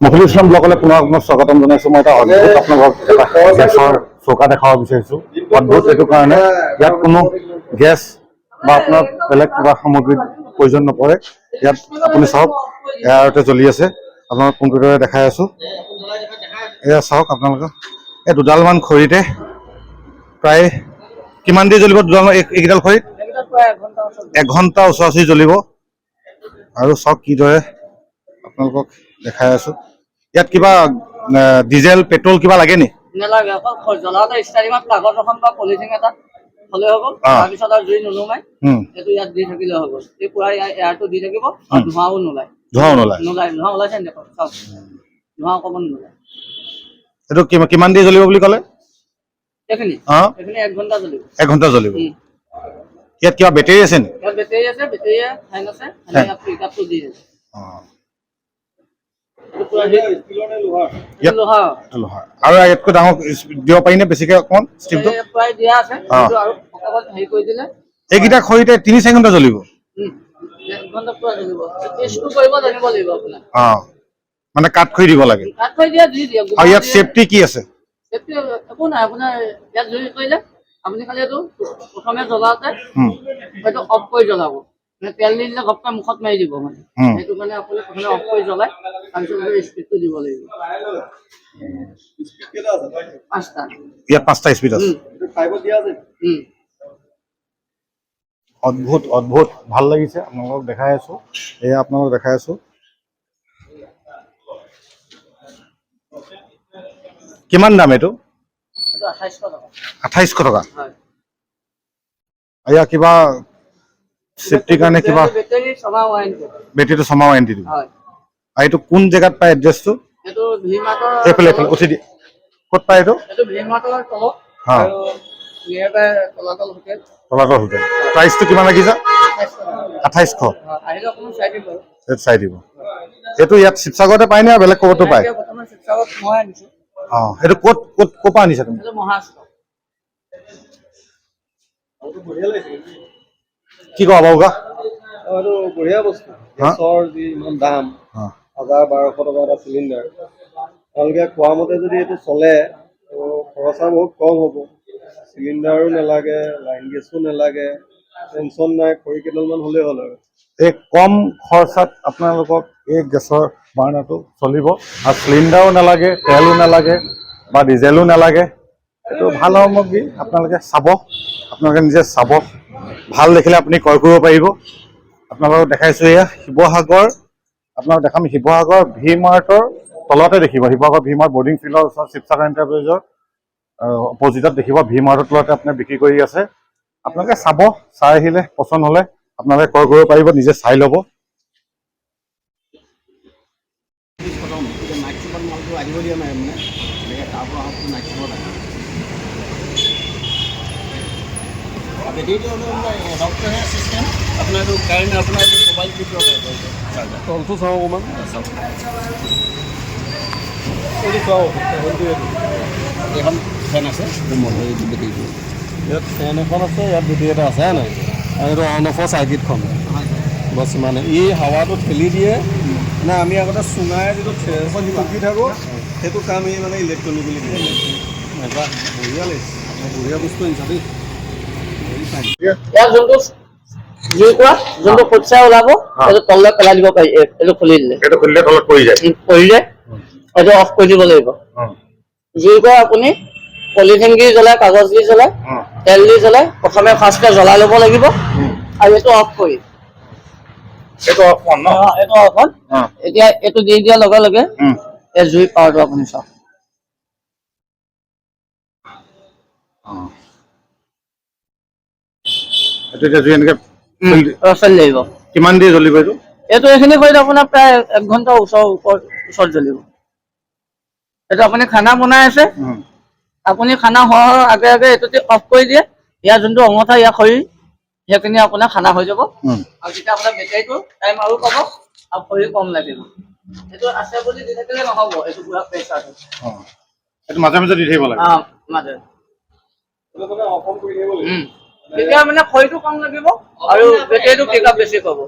মফিল ইছলাম ব্লগলৈ পুনৰ আপোনাক স্বাগতম জনাইছোঁ। মই এটা অদ্ভুত আপোনালোকক এটা গেছৰ চৌকা দেখাব বিচাৰিছোঁ। অদ্ভুত এইটো কাৰণে ইয়াত কোনো গেছ বা আপোনাৰ বেলেগ কিবা সামগ্ৰীৰ প্ৰয়োজন নপৰে। ইয়াত আপুনি চাওক এয়াৰতে জ্বলি আছে। আপোনালোক কম্পিউটাৰে দেখাই আছোঁ। এয়া চাওক আপোনালোকে এই দুডালমান খৰিতে প্ৰায় কিমান দেৰি জ্বলিব? দুডালমান এইকেইডাল খৰিত 1 ঘণ্টা ওচৰা-ওচৰি জ্বলিব। আৰু চাওক কিদৰে আপোনালোকক দেখাই আছোঁ। ইয়াত কিবা ডিজেল পেট্ৰল কিবা লাগে নি? নালাগে, অকল জ্বলাওঁতে ষ্টাৰিঙত কাগজ এখন বা পলিথিন এটা হ'লে হ'ব। তাৰপিছত আৰু জুই নুনুমাই এইটো ইয়াত দি থাকিলে হ'ব। এই পুৰা এয়াৰটো দি থাকিব আৰু ধোঁৱাও নোলায়। ধোঁৱা ওলাইছে নে দেখক, চাওক ধোঁৱা অকণমান নোলায়। এইটো কিমান দেৰি জ্বলিব বুলি ক'লে? এইখিনি 1 ঘণ্টা জ্বলিব। 1 ঘণ্টা জ্বলিব। ইয়াত কিবা বেটেৰী আছে নি? ইয়াত বেটেৰী আছে, বেটেৰী ফেন আছে, ইয়াত পিকআপটো দি আছে। আৰু ইয়াতকৈ ডাঙৰ দিব পাৰি নে? বেছিকে অকণমান ষ্টিমটো প্ৰায় দিয়া আছে আৰু অকণমান হেৰি কৰি দিলে এইকেইটা খৰিতে 3-4 ঘণ্টা জ্বলিব। 1 ঘণ্টা পুৰা জ্বলিব। টেষ্টটো কৰিব জানিব লাগিব আপোনাৰ। মানে কাঠ খৰি দিব লাগে। কাঠ খৰি দিয়া দি দিয়ক। আৰু ইয়াত সেফটি কি আছে? সেফটি একো নাই। আপোনাৰ ইয়াত জুই কৰিলে আপুনি খালি এইটো প্ৰথমে জ্বলাওঁতে সেইটো অফ কৰি জ্বলাব। মানে তেল দি দিলে ঘপকৈ মুখত মাৰি দিব মানে। সেইটো কাৰণে আপুনি প্ৰথমে অফ কৰি জ্বলাই তাৰপিছত স্পীডটো দিব লাগিব। 5টা। ইয়াত 5টা স্পীড আছে। অদ্ভুত অদ্ভুত ভাল লাগিছে। আপোনালোকক দেখাই আছোঁ। এয়া আপোনালোকক দেখাই আছোঁ। কিমান দাম এইটো? 2800 টকা। 2800 টকা। হয়। এয়া কিবা সেফটিৰ কাৰণে কিবা বেটেৰী ছমাহ ৱাৰেণ্টি। বেটেৰীটো 6 মাহ ৱাৰেণ্টি দিব। হয়। আৰু এইটো কোন জেগাত পায় এড্ৰেছটো? এইটো ভিমাৰ্টৰ এইফালে উঠি দিয়ে। ক'ত পায় এইটো? এইটো ভিমাৰ্টৰ তলত আৰু নিয়াৰবাই তলাতল হোটেল। তলাতল হোটেল। প্ৰাইচটো কিমান লাগিছে? 2800। আহিলে অকণমান চাই দিম বাৰু। চাই দিব। এইটো ইয়াত শিৱসাগৰতে পায় নে বেলেগ ক'ৰবাতো পায়? বৰ্তমান শিৱসাগৰত মই আনিছোঁ। এইটো ক'ৰ পৰা আনিছা তুমি? এইটো মহাৰাষ্ট্ৰ। কি কোৱা বাবুকা? এইটো বঢ়িয়া বস্তু। গেছৰ যি ইমান দাম 1000-1200 টকা এটা চিলিণ্ডাৰ। তেওঁলোকে কোৱা মতে যদি এইটো চলে খৰচা বহুত কম হ'ব। চিলিণ্ডাৰো নালাগে, লাইন গেছো নালাগে, টেনশ্যন নাই, খৰি কেইডালমান হ'লেই হ'ল আৰু। এই কম খৰচাত আপোনালোকক এই গেছৰ বাৰ্ণাৰটো চলিব আৰু চিলিণ্ডাৰো নালাগে, তেলো নালাগে বা ডিজেলো নালাগে। এইটো ভাল সামগ্ৰী। আপোনালোকে চাব, আপোনালোকে নিজে চাব। ভাল দেখিলে আপুনি ক্ৰয় কৰিব পাৰিব। আপোনালোকক দেখাইছোঁ এয়া শিৱসাগৰ। আপোনালোক দেখাম শিৱসাগৰ ভি-মাৰ্টৰ তলতে দেখিব। শিৱসাগৰ ভি-মাৰ্ট বৰ্ডিং ফিল্ডৰ ওচৰত শিৱসাগৰ এণ্টাৰপ্ৰাইজৰ অপজিটত দেখিব। ভি-মাৰ্টৰ তলতে আপুনি বিক্ৰী কৰি আছে। আপোনালোকে চাব, চাই আহিলে পচন্দ হ'লে আপোনালোকে ক্ৰয় কৰিব পাৰিব। নিজে চাই ল'ব। আপোনাৰটো কাৰেণ্ট আপোনাৰ মোবাইল তলটো চাওঁ অকণমান। এইটো চাওঁ। এখন ফেন আছে। ইয়াত ফেন এখন আছে, ইয়াত বেটেৰী এটা আছে নাই? আৰু এইটো অন অফৰ চাৰ্কিটখন বছ মানে ই হাৱাটো ঠেলি দিয়ে নে আমি আগতে চুঙাই যিটো এখন টুকি থাকোঁ সেইটো কাম এই মানে ইলেক্ট্ৰনিকেলি দিয়ে। এটা বঢ়িয়া লাগিছে। বঢ়িয়া বস্তু আনিছা দেই। ইয়াত যোনটো জুই কৰা যোনটো কঠীয়া ওলাব সেইটো তললৈ পেলাই দিব পাৰি। এইটো খুলি দিলে তলত পৰি যায়। এইটো অফ কৰি দিব লাগিব। জুই কৰা আপুনি পলিথিন দি জ্বলাই, কাগজ দি জ্বলাই, তেল দি জ্বলাই। প্ৰথমে ফাৰ্ষ্টে জ্বলাই ল'ব লাগিব আৰু এইটো অফ কৰি এইটো অফ অন ন? এইটো অফ হ'ল। এতিয়া এইটো দি দিয়াৰ লগে লগে এই জুই পাৱাৰটো আপুনি চাওক। এইটো এতিয়া জুই এনেকৈ চলি লাগিব। কিমান দেৰি জ্বলিব এইটো? এইটো এইখিনি কৰিলে আপোনাৰ প্ৰায় 1 ঘণ্টা ওচৰত জ্বলিব। এইটো আপুনি খানা বনাই আছে, আপুনি খানা হোৱাৰ আগে আগে এইটো অফ কৰি দিয়ে। ইয়াৰ যোনটো অঙঠা ইয়াৰ খৰি সেইখিনি আপোনাৰ খানা হৈ যাব। আৰু তেতিয়া আপোনাৰ বেটেৰীটো টাইম আৰু পাব আৰু খৰি কম লাগিব। এইটো আছে বুলি দি থাকিলে নহ'ব। এইটো পুৰা প্ৰেছাৰটো এইটো মাজে মাজে দি থাকিব লাগে। মাজে তেতিয়া মানে খৰিটো কম লাগিব আৰু বেটেৰীটো পিক আপ বেছি পাব।